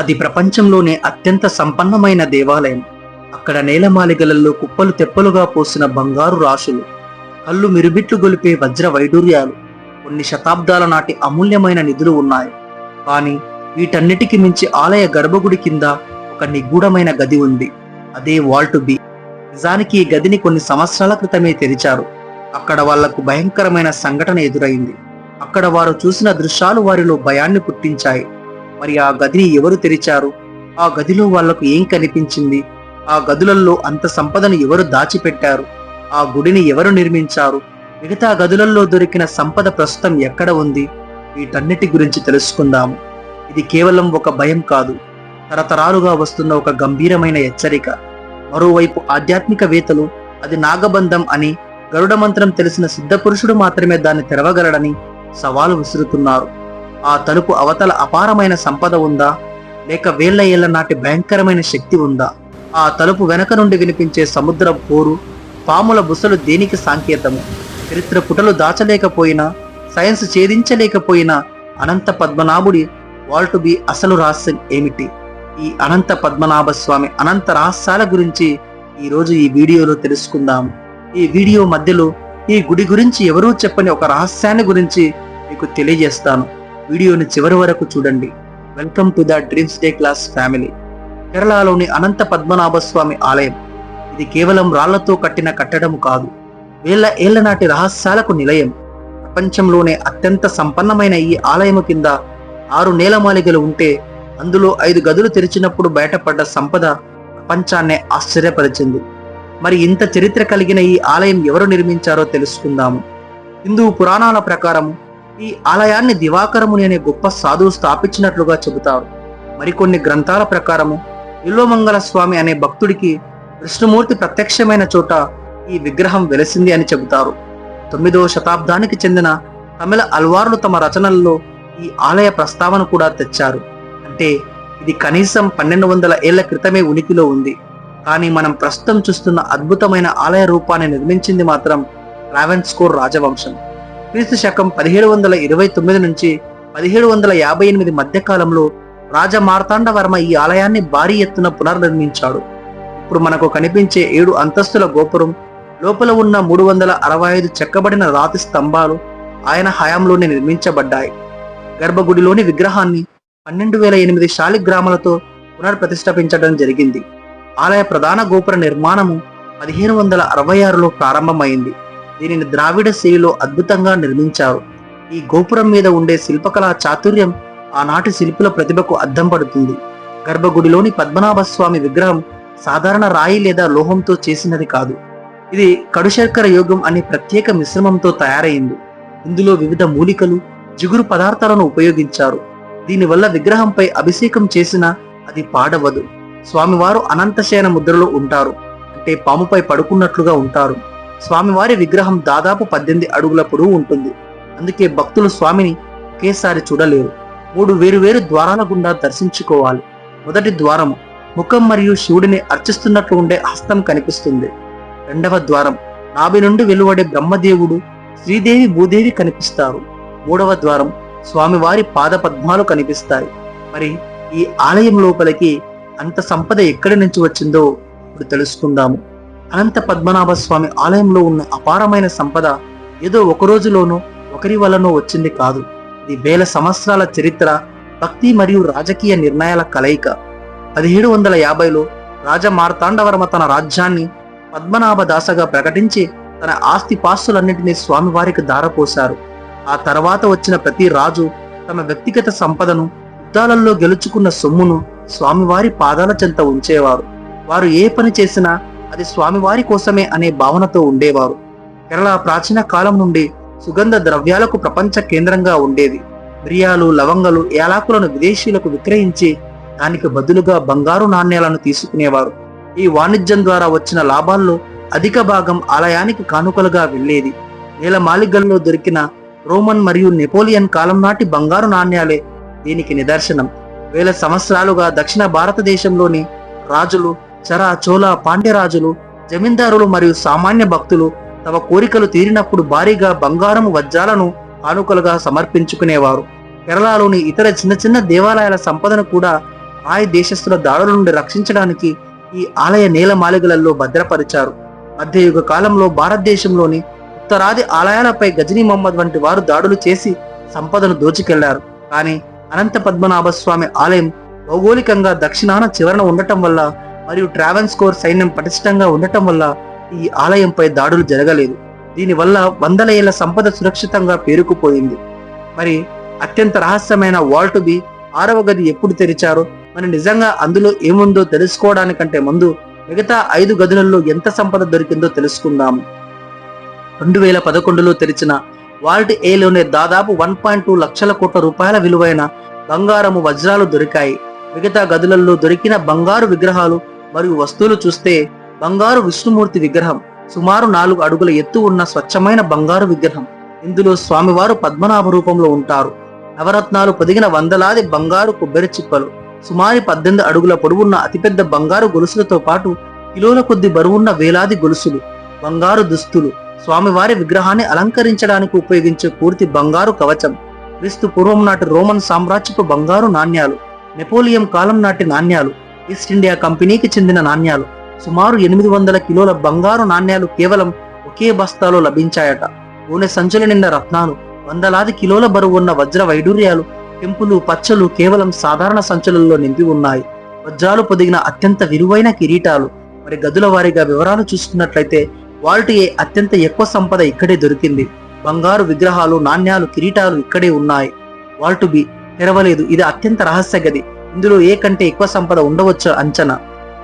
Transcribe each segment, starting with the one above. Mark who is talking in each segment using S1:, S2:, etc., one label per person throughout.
S1: అది ప్రపంచంలోనే అత్యంత సంపన్నమైన దేవాలయం. అక్కడ నేలమాళిగలలో కుప్పలు తెప్పలుగా పోసిన బంగారు రాశులు, కళ్ళు మిరుబిట్లు గొలిపే వజ్ర వైడూర్యాలు, కొన్ని శతాబ్దాల నాటి అమూల్యమైన నిధులు ఉన్నాయి. కానీ వీటన్నిటికి మించి ఆలయ గర్భగుడి కింద ఒక నిగూఢమైన గది ఉంది. అదే వాల్ట్ బి. నిజానికి ఈ గదిని కొన్ని సంవత్సరాల క్రితమే తెరిచారు. అక్కడ వాళ్లకు భయంకరమైన సంఘటన ఎదురైంది. అక్కడ వారు చూసిన దృశ్యాలు వారిలో భయాన్ని పుట్టించాయి. మరి ఆ గదిని ఎవరు తెరిచారు? ఆ గదిలో వాళ్లకు ఏం కనిపించింది? ఆ గదులలో అంత సంపదను ఎవరు దాచిపెట్టారు? ఆ గుడిని ఎవరు నిర్మించారు? మిగతా గదులలో దొరికిన సంపద ప్రస్తుతం ఎక్కడ ఉంది? వీటన్నిటి గురించి తెలుసుకుందాము. ఇది కేవలం ఒక భయం కాదు, తరతరాలుగా వస్తున్న ఒక గంభీరమైన హెచ్చరిక. మరోవైపు ఆధ్యాత్మికవేత్తలు అది నాగబంధం అని, గరుడ మంత్రం తెలిసిన సిద్ధపురుషుడు మాత్రమే దాన్ని తెరవగలడని సవాలు విసురుతున్నారు. ఆ తలుపు అవతల అపారమైన సంపద ఉందా, లేక వేళ్ల ఏళ్ల నాటి భయంకరమైన శక్తి ఉందా? ఆ తలుపు వెనక నుండి వినిపించే సముద్ర పోరు, పాముల బుసలు దేనికి సంకేతము? చరిత్ర పుటలు దాచలేకపోయినా, సైన్స్ ఛేదించలేకపోయినా అనంత పద్మనాభుడి వాల్ట్ బి అసలు రహస్యం ఏమిటి? ఈ అనంత పద్మనాభ స్వామి అనంత రహస్యాల గురించి ఈరోజు ఈ వీడియోలో తెలుసుకుందాం. ఈ వీడియో మధ్యలో ఈ గుడి గురించి ఎవరూ చెప్పని ఒక రహస్యాన్ని గురించి మీకు తెలియజేస్తాను. వీడియోని చివరి వరకు చూడండి. Welcome to the dreams day class family. కేరళలోని అనంత పద్మనాభ స్వామి ఆలయం. ఇది కేవలం రాళ్లతో కట్టిన కట్టడం కాదు, వేల ఏళ్ల నాటి రహస్యాలకు నిలయం. ప్రపంచంలోనే అత్యంత సంపన్నమైన ఈ ఆలయము కింద 6 నేలమాళిగలు ఉంటే అందులో 5 గదులు తెరిచినప్పుడు బయటపడ్డ సంపద ప్రపంచాన్నే ఆశ్చర్యపరిచింది. మరి ఇంత చరిత్ర కలిగిన ఈ ఆలయం ఎవరు నిర్మించారో తెలుసుకుందాము. హిందూ పురాణాల ప్రకారం ఈ ఆలయాన్ని దివాకరముని అనే గొప్ప సాధువు స్థాపించినట్లుగా చెబుతారు. మరికొన్ని గ్రంథాల ప్రకారము విల్వమంగళ స్వామి అనే భక్తుడికి విష్ణుమూర్తి ప్రత్యక్షమైన చోట ఈ విగ్రహం వెలసింది అని చెబుతారు. 9వ శతాబ్దానికి చెందిన తమిళ అల్వార్లు తమ రచనల్లో ఈ ఆలయ ప్రస్తావన కూడా తెచ్చారు. అంటే ఇది కనీసం 1200 ఏళ్ల క్రితమే ఉనికిలో ఉంది. కానీ మనం ప్రస్తుతం చూస్తున్న అద్భుతమైన ఆలయ రూపాన్ని నిర్మించింది మాత్రం ట్రావెన్కోర్ రాజవంశం. క్రీస్తు శకం 1729 నుంచి 1758 మధ్య కాలంలో రాజ మార్తాండవర్మ ఈ ఆలయాన్ని భారీ ఎత్తున పునర్నిర్మించాడు. ఇప్పుడు మనకు కనిపించే 7 అంతస్తుల గోపురం, లోపల ఉన్న 365 చెక్కబడిన రాతి స్తంభాలు ఆయన హయాంలోనే నిర్మించబడ్డాయి. గర్భగుడిలోని విగ్రహాన్ని 12,008 శాలిగ్రామాలతో పునర్ప్రతిష్ఠించడం జరిగింది. ఆలయ ప్రధాన గోపుర నిర్మాణము 1566లో ప్రారంభమైంది. దీనిని ద్రావిడ శైలిలో అద్భుతంగా నిర్మించారు. ఈ గోపురం మీద ఉండే శిల్పకళా చాతుర్యం ఆనాటి శిల్పుల ప్రతిభకు అద్దం పడుతుంది. గర్భగుడిలోని పద్మనాభ స్వామి విగ్రహం సాధారణ రాయి లేదా లోహంతో చేసినది కాదు. ఇది కడుశర్కర యోగం అనే ప్రత్యేక మిశ్రమంతో తయారైంది. ఇందులో వివిధ మూలికలు, జిగురు పదార్థాలను ఉపయోగించారు. దీనివల్ల విగ్రహంపై అభిషేకం చేసినా అది పాడవదు. స్వామివారు అనంతశయన ముద్రలో ఉంటారు, అంటే పాముపై పడుకున్నట్లుగా ఉంటారు. స్వామివారి విగ్రహం దాదాపు 18 అడుగుల పొడవు ఉంటుంది. అందుకే భక్తులు స్వామిని ఒకేసారి చూడలేరు. 3 వేరువేరు ద్వారాల గుండా దర్శించుకోవాలి. మొదటి ద్వారము ముఖం మరియు శివుడిని అర్చిస్తున్నట్లు ఉండే హస్తం కనిపిస్తుంది. 2వ ద్వారం నాభి నుండి వెలువడే బ్రహ్మదేవుడు, శ్రీదేవి, భూదేవి కనిపిస్తారు. 3వ ద్వారం స్వామివారి పాద పద్మాలు కనిపిస్తాయి. మరి ఈ ఆలయం లోపలికి అంత సంపద ఎక్కడి నుంచి వచ్చిందో ఇప్పుడు తెలుసుకుందాము. అనంత పద్మనాభ స్వామి ఆలయంలో ఉన్న అపారమైన సంపద ఏదో ఒక రోజులోనో ఒకరి వల్లనో వచ్చింది కాదు. ఇది వేల సంవత్సరాల చరిత్ర, భక్తి మరియు రాజకీయ నిర్ణయాల కలయిక. 1750లో రాజ మార్తాండవర్మ తన రాజ్యాన్ని పద్మనాభ దాసగా ప్రకటించి తన ఆస్తి పాస్తులన్నింటినీ స్వామివారికి దారపోశారు. ఆ తర్వాత వచ్చిన ప్రతి రాజు తమ వ్యక్తిగత సంపదను, యుద్ధాలలో గెలుచుకున్న సొమ్మును స్వామివారి పాదాల చెంత ఉంచేవారు. వారు ఏ పని చేసినా అది స్వామివారి కోసమే అనే భావనతో ఉండేవారు. కేరళ ప్రాచీన కాలం నుండి సుగంధ ద్రవ్యాలకు ప్రపంచ కేంద్రంగా ఉండేది. మిరియాలు, లవంగలు, యాలకులను విదేశీయులకు విక్రయించి దానికి బదులుగా బంగారు నాణ్యాలను తీసుకునేవారు. ఈ వాణిజ్యం ద్వారా వచ్చిన లాభాల్లో అధిక భాగం ఆలయానికి కానుకలుగా వెళ్లేది. నేలమాళిగల్లో దొరికిన రోమన్ మరియు నెపోలియన్ కాలం నాటి బంగారు నాణ్యాలే దీనికి నిదర్శనం. వేల సంవత్సరాలుగా దక్షిణ భారతదేశంలోని రాజులు, చర, చోళ, పాండ్యరాజులు, జమీందారులు మరియు సామాన్య భక్తులు తమ కోరికలు తీరినప్పుడు భారీగా బంగారము వజ్రాలను కానుకలుగా సమర్పించుకునేవారు. కేరళలోని ఇతర చిన్న చిన్న దేవాలయాల సంపదను కూడా ఆయా దేశస్థుల దాడుల నుండి రక్షించడానికి ఈ ఆలయ నేలమాళిగలలో భద్రపరిచారు. మధ్యయుగ కాలంలో భారతదేశంలోని ఉత్తరాది ఆలయాలపై గజనీ మహమ్మద్ వంటి వారు దాడులు చేసి సంపదను దోచుకెళ్లారు. కానీ అనంత పద్మనాభ స్వామి ఆలయం భౌగోళికంగా దక్షిణాన చివరన ఉండటం వల్ల మరియు ట్రావెన్స్కోర్ సైన్యం పటిష్టంగా ఉండటం వల్ల ఈ ఆలయంపై దాడులు జరగలేదు. దీనివల్ల వందల ఏళ్ల సంపద సురక్షితంగా పేరుకుపోయింది. మరి అత్యంత రహస్యమైన వాల్ట్ బి 6వ గది ఎప్పుడు తెరిచారో, మరి నిజంగా అందులో ఏముందో తెలుసుకోవడానికంటే ముందు మిగతా 5 గదులలో ఎంత సంపద దొరికిందో తెలుసుకుందాము. 2011లో తెరిచిన వాల్ట్ ఏలోనే దాదాపు 1.2 లక్షల కోట్ల రూపాయల విలువైన బంగారము వజ్రాలు దొరికాయి. మిగతా గదులలో దొరికిన బంగారు విగ్రహాలు మరియు వస్తువులు చూస్తే బంగారు విష్ణుమూర్తి విగ్రహం సుమారు 4 అడుగుల ఎత్తు ఉన్న స్వచ్ఛమైన బంగారు విగ్రహం. ఇందులో స్వామివారు పద్మనాభ రూపంలో ఉంటారు. నవరత్నాలు పొదిగిన వందలాది బంగారు కొబ్బరి చిప్పలు, సుమారు 18 అడుగుల పొడవున్న అతిపెద్ద బంగారు గొలుసులతో పాటు కిలోల కొద్ది బరువున్న వేలాది గొలుసులు, బంగారు దుస్తులు, స్వామివారి విగ్రహాన్ని అలంకరించడానికి ఉపయోగించే పూర్తి బంగారు కవచం, క్రీస్తు పూర్వం నాటి రోమన్ సామ్రాజ్యపు బంగారు నాణ్యాలు, నెపోలియం కాలం నాటి నాణ్యాలు, ఈస్ట్ ఇండియా కంపెనీకి చెందిన నాణ్యాలు, సుమారు 800 కిలోల బంగారు నాణ్యాలు కేవలం ఒకే బస్తాలో లభించాయట. గోనె సంచుల నిండా రత్నాలు, వందలాది కిలోల బరువు ఉన్న వజ్ర వైడూర్యాలు, కెంపులు, పచ్చలు కేవలం సాధారణ సంచులలో నింపి ఉన్నాయి. వజ్రాలు పొదిగిన అత్యంత విలువైన కిరీటాలు. మరి గదుల వారీగా వివరాలు చూసుకున్నట్లయితే వాల్ట్ ఏ అత్యంత ఎక్కువ సంపద ఇక్కడే దొరికింది. బంగారు విగ్రహాలు, నాణ్యాలు, కిరీటాలు ఇక్కడే ఉన్నాయి. వాల్ట్ బి తెరవలేదు. ఇది అత్యంత రహస్య గది. ఇందులో ఏ కంటే ఎక్కువ సంపద ఉండవచ్చు అంచనా.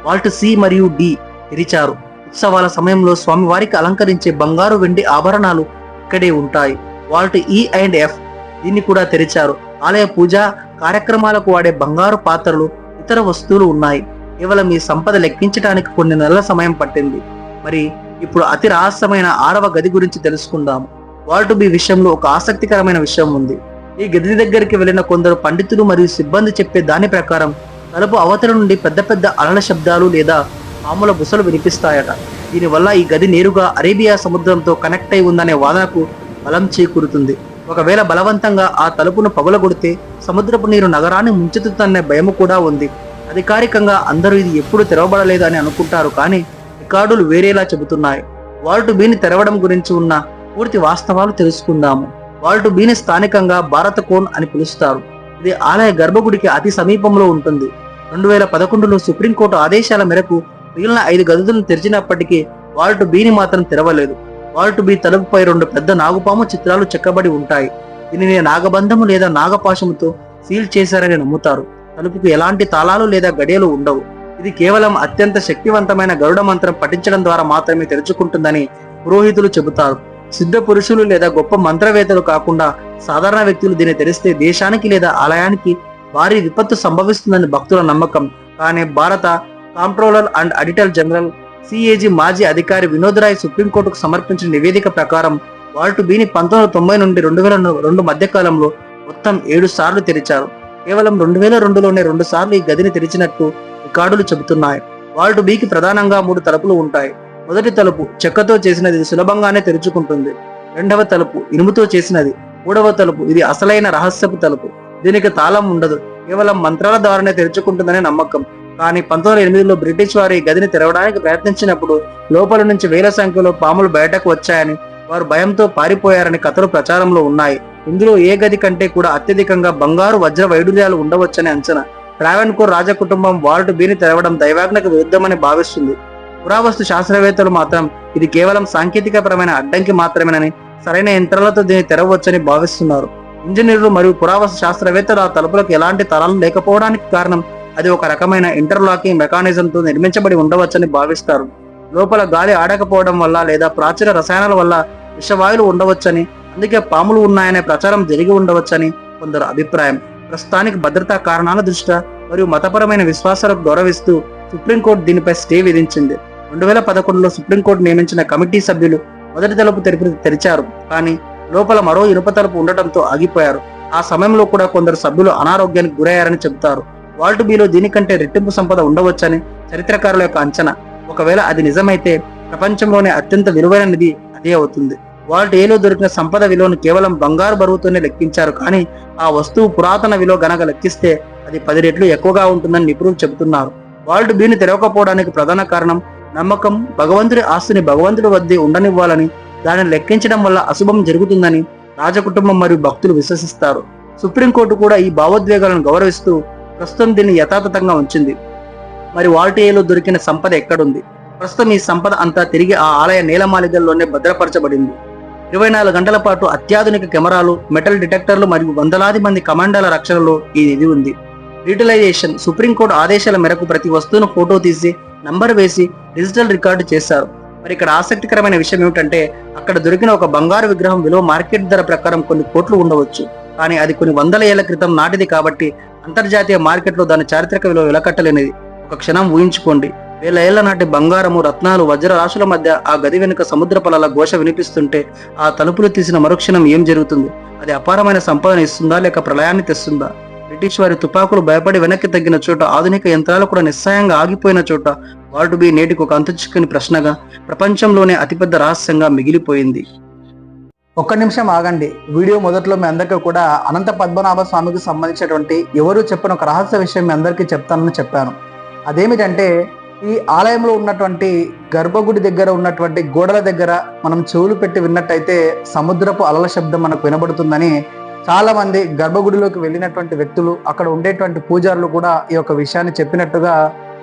S1: వాల్ట్ సి మరియు డి తెరిచారు. ఉత్సవాల సమయంలో స్వామివారికి అలంకరించే బంగారు, వెండి ఆభరణాలు ఇక్కడే ఉంటాయి. వాల్ట్ ఈ అండ్ ఎఫ్ దీన్ని కూడా తెరిచారు. ఆలయ పూజా కార్యక్రమాలకు వాడే బంగారు పాత్రలు, ఇతర వస్తువులు ఉన్నాయి. కేవలం ఈ సంపద లెక్కించడానికి కొన్ని నెలల సమయం పట్టింది. మరి ఇప్పుడు అతి రహస్యమైన 6వ గది గురించి తెలుసుకుందాము. వాల్ట్ బి విషయంలో ఒక ఆసక్తికరమైన విషయం ఉంది. ఈ గది దగ్గరికి వెళ్లిన కొందరు పండితులు మరియు సిబ్బంది చెప్పే దాని ప్రకారం తలుపు అవతల నుండి పెద్ద పెద్ద అలల శబ్దాలు లేదా పాముల బుసలు వినిపిస్తాయట. దీనివల్ల ఈ గది నేరుగా అరేబియా సముద్రంతో కనెక్ట్ అయి ఉందనే వాదనకు బలం చేకూరుతుంది. ఒకవేళ బలవంతంగా ఆ తలుపును పగులగొడితే సముద్రపు నీరు నగరాన్ని ముంచెత్తుతుందనే భయము కూడా ఉంది. అధికారికంగా అందరూ ఇది ఎప్పుడు తెరవబడలేదు అని అనుకుంటారు, కానీ రికార్డులు వేరేలా చెబుతున్నాయి. వాల్ట్ బిని తెరవడం గురించి ఉన్న పూర్తి వాస్తవాలు తెలుసుకుందాము. వాల్ట్ బిని స్థానికంగా భారత కోన్ అని పిలుస్తారు. ఇది ఆలయ గర్భగుడికి అతి సమీపంలో ఉంటుంది. 2011లో సుప్రీంకోర్టు ఆదేశాల మేరకు మిగిలిన 5 గదులను తెరిచినప్పటికీ వాల్ట్ బిని మాత్రం తెరవలేదు. వాల్ట్ బి తలుపుపై 2 పెద్ద నాగుపాము చిత్రాలు చెక్కబడి ఉంటాయి. దీనిని నాగబంధము లేదా నాగపాశముతో సీల్ చేశారని నమ్ముతారు. తలుపుకు ఎలాంటి తాళాలు లేదా గడియలు ఉండవు. ఇది కేవలం అత్యంత శక్తివంతమైన గరుడ మంత్రం పఠించడం ద్వారా మాత్రమే తెరుచుకుంటుందని పురోహితులు చెబుతారు. సిద్ధ పురుషులు లేదా గొప్ప మంత్రవేత్తలు కాకుండా సాధారణ వ్యక్తులు దీన్ని తెరిస్తే దేశానికి లేదా ఆలయానికి భారీ విపత్తు సంభవిస్తుందని భక్తుల నమ్మకం. కానీ భారత comptroller and auditor general CAG మాజీ అధికారి వినోద్ రాయ్ సుప్రీంకోర్టుకు సమర్పించిన నివేదిక ప్రకారం వాల్ట్ బిని 1990 నుండి 2002 మధ్య కాలంలో మొత్తం 7 సార్లు తెరిచారు. కేవలం 2002లోనే 2 సార్లు ఈ గదిని తెరిచినట్టు రికార్డులు చెబుతున్నాయి. వాల్ట్ బికి ప్రధానంగా 3 తలుపులు ఉంటాయి. మొదటి తలుపు చెక్కతో చేసినది, ఇది సులభంగానే తెరుచుకుంటుంది. రెండవ తలుపు ఇనుముతో చేసినది. మూడవ తలుపు ఇది అసలైన రహస్యపు తలుపు. దీనికి తాళం ఉండదు, కేవలం మంత్రాల ద్వారానే తెరుచుకుంటుందనే నమ్మకం. కానీ 1908లో బ్రిటిష్ వారు ఈ గదిని తెరవడానికి ప్రయత్నించినప్పుడు లోపల నుంచి వేల సంఖ్యలో పాములు బయటకు వచ్చాయని, వారు భయంతో పారిపోయారని కథలు ప్రచారంలో ఉన్నాయి. ఇందులో ఏ గది కంటే కూడా అత్యధికంగా బంగారు, వజ్ర వైడూర్యాలు ఉండవచ్చని అంచనా. ట్రావెన్కోర్ రాజకుటుంబం వాల్ట్ బిని తెరవడం దైవాజ్ఞకు విరుద్ధమని భావిస్తుంది. పురావస్తు శాస్త్రవేత్తలు మాత్రం ఇది కేవలం సాంకేతికపరమైన అడ్డంకి మాత్రమేనని, సరైన యంత్రాలతో దీన్ని తెరవచ్చని భావిస్తున్నారు. ఇంజనీర్లు మరియు పురావస్తు శాస్త్రవేత్తలు ఆ తలుపులకు ఎలాంటి తలాలు లేకపోవడానికి కారణం అది ఒక రకమైన ఇంటర్లాకింగ్ మెకానిజంతో నిర్మించబడి ఉండవచ్చని భావిస్తారు. లోపల గాలి ఆడకపోవడం వల్ల లేదా ప్రాచీన రసాయనాల వల్ల విషవాయువులు ఉండవచ్చని, అందుకే పాములు ఉన్నాయనే ప్రచారం జరిగి ఉండవచ్చని కొందరు అభిప్రాయం. ప్రస్తుతానికి భద్రతా కారణాల దృష్ట్యా మరియు మతపరమైన విశ్వాసాలకు గౌరవిస్తూ సుప్రీంకోర్టు దీనిపై స్టే విధించింది. 2011లో సుప్రీంకోర్టు నియమించిన కమిటీ సభ్యులు మొదటి తలుపు తెరిచారు, కానీ లోపల మరో ఇనుప తలుపు ఉండటంతో ఆగిపోయారు. ఆ సమయంలో కూడా కొందరు సభ్యులు అనారోగ్యానికి గురయ్యారని చెబుతారు. వాల్ట్ బిలో దీనికంటే రెట్టింపు సంపద ఉండవచ్చని చరిత్రకారుల యొక్క అంచనా. ఒకవేళ అది నిజమైతే ప్రపంచంలోనే అత్యంత విలువైన నిధి అదే అవుతుంది. వాల్ట్ ఏలో దొరికిన సంపద విలువను కేవలం బంగారు బరువుతోనే లెక్కించారు, కానీ ఆ వస్తువు పురాతన విలువ గనక లెక్కిస్తే అది 10 రెట్లు ఎక్కువగా ఉంటుందని నిపుణులు చెబుతున్నారు. వాల్ట్ బిని తెరవకపోవడానికి ప్రధాన కారణం నమ్మకం. భగవంతుడి ఆస్తిని భగవంతుడి వద్దే ఉండనివ్వాలని, దానిని లెక్కించడం వల్ల అశుభం జరుగుతుందని రాజకుటుంబం మరియు భక్తులు విశ్వసిస్తారు. సుప్రీంకోర్టు కూడా ఈ భావోద్వేగాలను గౌరవిస్తూ ప్రస్తుతం దీన్ని యథాతథంగా ఉంచింది. మరి వాల్టేలో దొరికిన సంపద ఎక్కడుంది? ప్రస్తుతం ఈ సంపద అంతా తిరిగి ఆ ఆలయ నేలమాళిగల్లోనే భద్రపరచబడింది. 24 గంటల పాటు అత్యాధునిక కెమెరాలు, మెటల్ డిటెక్టర్లు మరియు వందలాది మంది కమాండోల రక్షణలో ఈ నిధి ఉంది. యూటిలైజేషన్: సుప్రీంకోర్టు ఆదేశాల మేరకు ప్రతి వస్తువును ఫోటో తీసి నంబర్ వేసి డిజిటల్ రికార్డు చేశారు. మరి ఇక్కడ ఆసక్తికరమైన విషయం ఏమిటంటే, అక్కడ దొరికిన ఒక బంగారు విగ్రహం విలువ మార్కెట్ ధర ప్రకారం కొన్ని కోట్లు ఉండవచ్చు. కానీ అది కొన్ని వందల ఏళ్ల క్రితం నాటిది కాబట్టి అంతర్జాతీయ మార్కెట్లో దాని చారిత్రక విలువ వెలకట్టలేనిది. ఒక క్షణం ఊహించుకోండి, వేల ఏళ్ల నాటి బంగారము, రత్నాలు, వజ్ర రాశుల మధ్య ఆ గది వెనుక సముద్ర పలాల ఘోష వినిపిస్తుంటే ఆ తలుపులు తీసిన మరుక్షణం ఏం జరుగుతుంది? అది అపారమైన సంపదను ఇస్తుందా లేక ప్రళయాన్ని తెస్తుందా? బ్రిటిష్ వారి తుపాకులు భయపడి వెనక్కి తగ్గిన చోట, ఆధునిక యంత్రాలు కూడా నిస్సాయంగా ఆగిపోయిన చోట వాల్ట్ బి నేటికి ఒక అంతుచిక్కని ప్రశ్నగా, ప్రపంచంలోనే అతిపెద్ద రహస్యంగా మిగిలిపోయింది. ఒక్క నిమిషం ఆగండి. వీడియో మొదట్లో మీ అందరికీ కూడా అనంత పద్మనాభ స్వామికి సంబంధించినటువంటి ఎవరు చెప్పిన ఒక రహస్య విషయం మీ అందరికీ చెప్తానని చెప్పాను. అదేమిటంటే, ఈ ఆలయంలో ఉన్నటువంటి గర్భగుడి దగ్గర ఉన్నటువంటి గోడల దగ్గర మనం చెవులు పెట్టి విన్నట్టయితే సముద్రపు అలల శబ్దం మనకు వినబడుతుందని చాలా మంది గర్భగుడిలోకి వెళ్ళినటువంటి వ్యక్తులు, అక్కడ ఉండేటువంటి పూజారులు కూడా ఈ యొక్క విషయాన్ని చెప్పినట్టుగా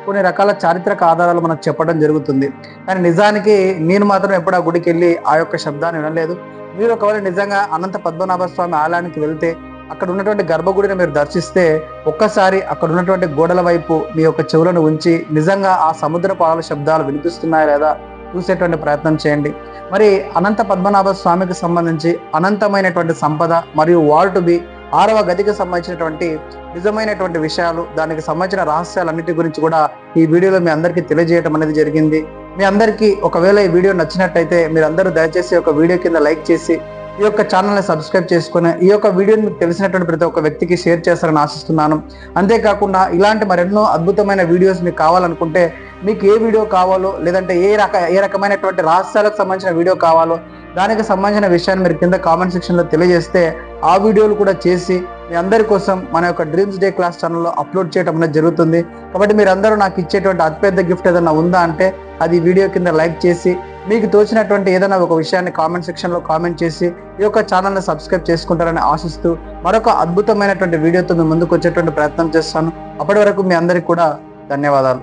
S1: కొన్ని రకాల చారిత్రక ఆధారాలు మనకు చెప్పడం జరుగుతుంది. కానీ నిజానికి నేను మాత్రం ఎప్పుడు ఆ గుడికి వెళ్ళి ఆ యొక్క శబ్దాన్ని వినలేదు. మీరు ఒకవేళ నిజంగా అనంత పద్మనాభ స్వామి ఆలయానికి వెళ్తే, అక్కడ ఉన్నటువంటి గర్భగుడిని మీరు దర్శిస్తే, ఒక్కసారి అక్కడ ఉన్నటువంటి గోడల వైపు మీ యొక్క చెవులను ఉంచి నిజంగా ఆ సముద్ర పాల శబ్దాలు వినిపిస్తున్నాయా లేదా చూసేటువంటి ప్రయత్నం చేయండి. మరి అనంత పద్మనాభ స్వామికి సంబంధించి అనంతమైనటువంటి సంపద మరియు వాల్ట్ బి 6వ గదికి సంబంధించినటువంటి నిజమైనటువంటి విషయాలు, దానికి సంబంధించిన రహస్యాలన్నిటి గురించి కూడా ఈ వీడియోలో మీ అందరికీ తెలియజేయడం అనేది జరిగింది. మీ అందరికీ ఒకవేళ ఈ వీడియో నచ్చినట్టయితే మీరందరూ దయచేసి ఒక వీడియో కింద లైక్ చేసి ఈ యొక్క ఛానల్ని సబ్స్క్రైబ్ చేసుకుని ఈ యొక్క వీడియోని మీకు తెలిసినటువంటి ప్రతి ఒక్క వ్యక్తికి షేర్ చేస్తారని ఆశిస్తున్నాను. అంతేకాకుండా ఇలాంటి మరెన్నో అద్భుతమైన వీడియోస్ మీకు కావాలనుకుంటే, మీకు ఏ వీడియో కావాలో లేదంటే ఏ రకమైనటువంటి రహస్యాలకు సంబంధించిన వీడియో కావాలో దానికి సంబంధించిన విషయాన్ని మీరు కింద కామెంట్ సెక్షన్లో తెలియజేస్తే ఆ వీడియోలు కూడా చేసి మీ అందరి కోసం మన యొక్క డ్రీమ్స్ డే క్లాస్ ఛానల్లో అప్లోడ్ చేయడం అనేది జరుగుతుంది. కాబట్టి మీరందరూ నాకు ఇచ్చేటువంటి అతిపెద్ద గిఫ్ట్ ఏదైనా ఉందా అంటే అది వీడియో కింద లైక్ చేసి, మీకు తోచినటువంటి ఏదైనా ఒక విషయాన్ని కామెంట్ సెక్షన్లో కామెంట్ చేసి ఈ యొక్క ఛానల్ని సబ్స్క్రైబ్ చేసుకుంటారని ఆశిస్తూ మరొక అద్భుతమైనటువంటి వీడియోతో మీ ముందుకు వచ్చేటువంటి ప్రయత్నం చేస్తాను. అప్పటి వరకు మీ అందరికీ కూడా ధన్యవాదాలు.